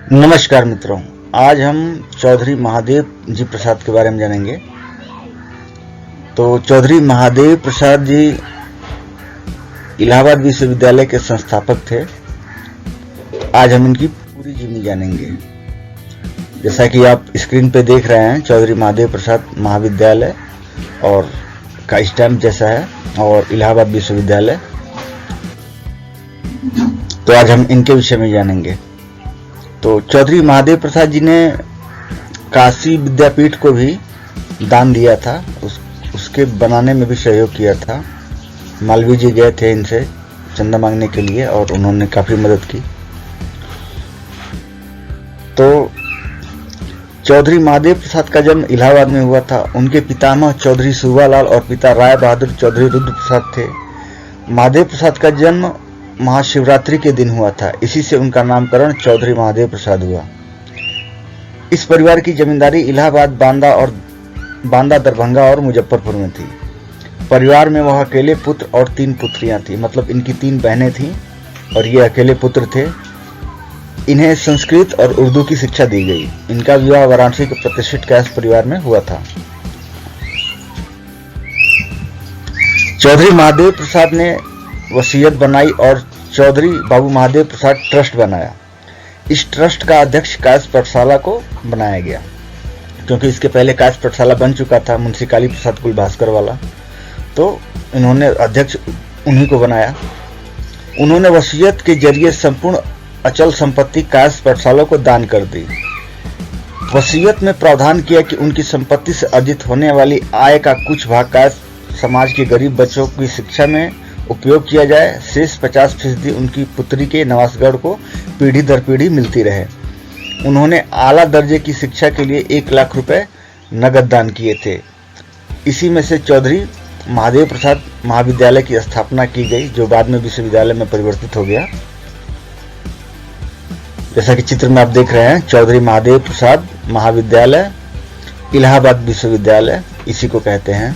नमस्कार मित्रों, आज हम चौधरी महादेव जी प्रसाद के बारे में जानेंगे। तो चौधरी महादेव प्रसाद जी इलाहाबाद विश्वविद्यालय के संस्थापक थे। आज हम इनकी पूरी जीवनी जानेंगे। जैसा कि आप स्क्रीन पे देख रहे हैं, चौधरी महादेव प्रसाद महाविद्यालय और का स्टैम्प जैसा है और इलाहाबाद विश्वविद्यालय। तो आज हम इनके विषय में जानेंगे। तो चौधरी महादेव प्रसाद जी ने काशी विद्यापीठ को भी दान दिया था, उसके बनाने में भी सहयोग किया था। मालवीय जी गए थे इनसे चंदा मांगने के लिए और उन्होंने काफी मदद की। तो चौधरी महादेव प्रसाद का जन्म इलाहाबाद में हुआ था। उनके पितामह चौधरी सूबालाल और पिता राय बहादुर चौधरी रुद्र प्रसाद थे। महादेव प्रसाद का जन्म महाशिवरात्रि के दिन हुआ था, इसी से उनका नामकरण चौधरी महादेव प्रसाद हुआ। इस परिवार की जमींदारी इलाहाबाद, बांदा, दरभंगा और मुजफ्फरपुर में थी। परिवार में वह अकेले पुत्र और 3 पुत्रियां थी, मतलब इनकी 3 बहनें थीं और ये अकेले पुत्र थे। इन्हें संस्कृत और उर्दू की शिक्षा दी गई। इनका विवाह वाराणसी के प्रतिष्ठित कायस्थ परिवार में हुआ था। चौधरी महादेव प्रसाद ने वसीयत बनाई और चौधरी बाबू महादेव प्रसाद ट्रस्ट बनाया। इस ट्रस्ट का अध्यक्ष कायस्थ पाठशाला को बनाया गया, क्योंकि इसके पहले कायस्थ पाठशाला बन चुका था मुंशी काली प्रसाद कुलभास्कर वाला, तो इन्होंने अध्यक्ष उन्हीं को बनाया। उन्होंने वसीयत के जरिए संपूर्ण अचल संपत्ति कायस्थ पाठशाला को दान कर दी। वसीयत में प्रावधान किया कि उनकी संपत्ति से अर्जित होने वाली आय का कुछ भाग कायस्थ समाज के गरीब बच्चों की शिक्षा में उपयोग किया जाए। शेष 50% उनकी पुत्री के नवासगढ़ को पीढ़ी दर पीढ़ी मिलती रहे। उन्होंने आला दर्जे की शिक्षा के लिए 1 लाख रुपए नगद दान किए थे। इसी में से चौधरी महादेव प्रसाद महाविद्यालय की स्थापना की गई, जो बाद में विश्वविद्यालय में परिवर्तित हो गया। जैसा कि चित्र में आप देख रहे हैं, चौधरी महादेव प्रसाद महाविद्यालय, इलाहाबाद विश्वविद्यालय इसी को कहते हैं।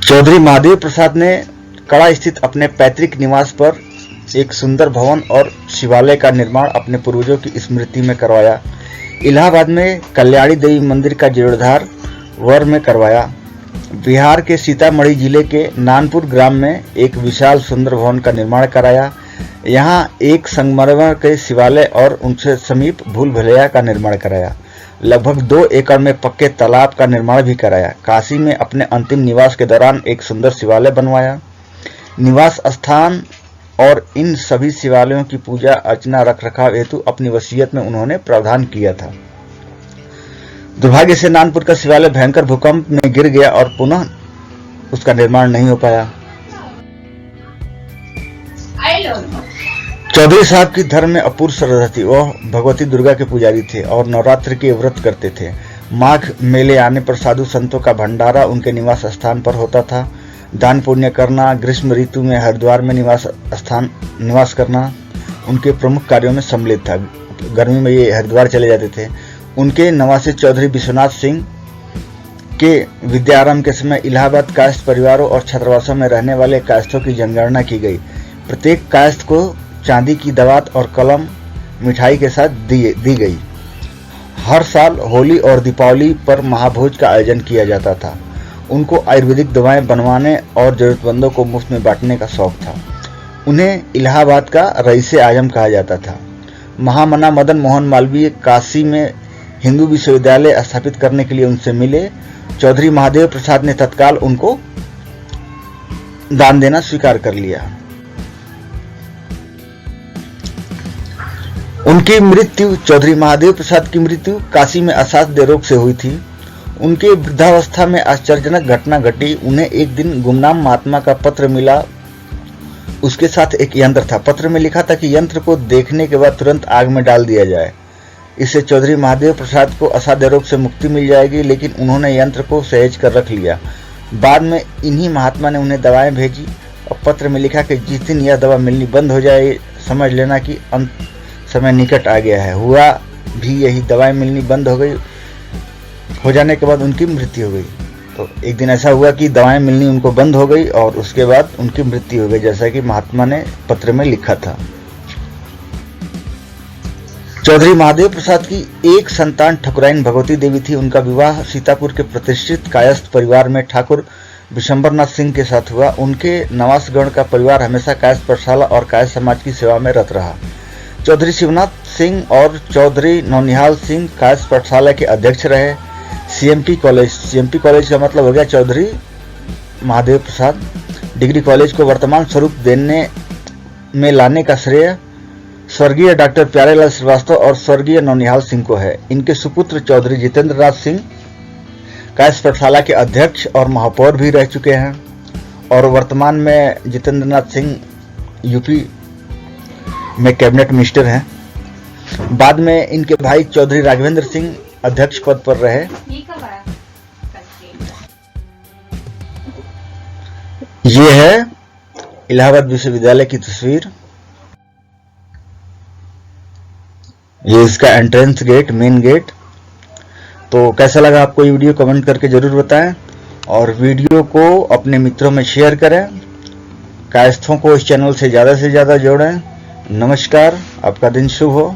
चौधरी महादेव प्रसाद ने कड़ा स्थित अपने पैतृक निवास पर एक सुंदर भवन और शिवालय का निर्माण अपने पूर्वजों की स्मृति में करवाया। इलाहाबाद में कल्याणी देवी मंदिर का जीर्णोद्धार वर में करवाया। बिहार के सीतामढ़ी जिले के नानपुर ग्राम में एक विशाल सुंदर भवन का निर्माण कराया। यहाँ एक संगमरमर के शिवालय और उनसे समीप भूल भुलैया का निर्माण कराया। लगभग 2 एकड़ में पक्के तालाब का निर्माण भी कराया। काशी में अपने अंतिम निवास के दौरान एक सुंदर शिवालय बनवाया। निवास स्थान और इन सभी शिवालयों की पूजा अर्चना रख रखाव हेतु अपनी वसीयत में उन्होंने प्रावधान किया था। दुर्भाग्य से नानपुर का शिवालय भयंकर भूकंप में गिर गया और पुनः उसका निर्माण नहीं हो पाया। चौधरी साहब की धर्म में अपूर्व श्रद्धा थी। वह भगवती दुर्गा के पुजारी थे और नवरात्र के व्रत करते थे। माघ मेले आने पर साधु संतों का भंडारा उनके निवास स्थान पर होता था। दान पुण्य करना, ग्रीष्म ऋतु में हरिद्वार में निवास करना उनके प्रमुख कार्यों में सम्मिलित था। गर्मी में ये हरिद्वार चले जाते थे। उनके नवासे चौधरी विश्वनाथ सिंह के विद्यारंभ के समय इलाहाबाद कायस्थ परिवारों और छात्रावासों में रहने वाले कायस्थों की जनगणना की गई। प्रत्येक कायस्थ को चांदी की दवात और कलम मिठाई के साथ दी गई। हर साल होली और दीपावली पर महाभोज का आयोजन किया जाता था। उनको आयुर्वेदिक दवाएं बनवाने और जरूरतमंदों को मुफ्त में बांटने का शौक था। उन्हें इलाहाबाद का रईसे आजम कहा जाता था। महामना मदन मोहन मालवीय काशी में हिंदू विश्वविद्यालय स्थापित करने के लिए उनसे मिले। चौधरी महादेव प्रसाद ने तत्काल उनको दान देना स्वीकार कर लिया। उनकी मृत्यु, चौधरी महादेव प्रसाद की मृत्यु काशी में असाध्य रोग से हुई थी। उनके वृद्धावस्था में आश्चर्यजनक घटना घटी। उन्हें एक दिन गुमनाम महात्मा का पत्र मिला। उसके साथ एक यंत्र था। पत्र में लिखा था कि यंत्र को देखने के बाद तुरंत आग में डाल दिया जाए। इससे चौधरी महादेव प्रसाद को असाध्य रोग से मुक्ति मिल जाएगी, लेकिन उन्होंने यंत्र को सहेज कर रख लिया। बाद में इन्हीं महात्मा ने उन्हें दवाएं भेजी और पत्र में लिखा कि जिस दिन यह दवा मिलनी बंद हो जाए, समझ लेना कि समय निकट आ गया है। हुआ भी यही, दवाएं मिलनी बंद हो जाने के बाद उनकी मृत्यु हो गई। तो एक दिन ऐसा हुआ कि दवाएं मिलनी उनको बंद हो गई और उसके बाद उनकी मृत्यु हो गई, जैसा कि महात्मा ने पत्र में लिखा था। चौधरी महादेव प्रसाद की एक संतान ठकुराइन भगवती देवी थी। उनका विवाह सीतापुर के प्रतिष्ठित कायस्थ परिवार में ठाकुर विशंबरनाथ सिंह के साथ हुआ। उनके नवासगढ़ का परिवार हमेशा कायस्थ पाठशाला और कायस्थ समाज की सेवा में रत रहा। चौधरी शिवनाथ सिंह और चौधरी नौनिहाल सिंह कायस्थ पाठशाला के अध्यक्ष रहे। सीएमपी कॉलेज का मतलब हो गया चौधरी महादेव प्रसाद डिग्री कॉलेज को वर्तमान स्वरूप देने में लाने का श्रेय स्वर्गीय डॉक्टर प्यारेलाल श्रीवास्तव और स्वर्गीय नौनिहाल सिंह को है। इनके सुपुत्र चौधरी जितेंद्र नाथ सिंह कायस्थ पाठशाला के अध्यक्ष और महापौर भी रह चुके हैं और वर्तमान में जितेंद्र नाथ सिंह यूपी में कैबिनेट मिनिस्टर हैं। बाद में इनके भाई चौधरी राघवेंद्र सिंह अध्यक्ष पद पर रहे। ये है इलाहाबाद विश्वविद्यालय की तस्वीर। ये इसका एंट्रेंस गेट, मेन गेट। तो कैसा लगा आपको ये वीडियो कमेंट करके जरूर बताएं और वीडियो को अपने मित्रों में शेयर करें। कायस्थों को इस चैनल से ज़्यादा जोड़ें। नमस्कार, आपका दिन शुभ हो।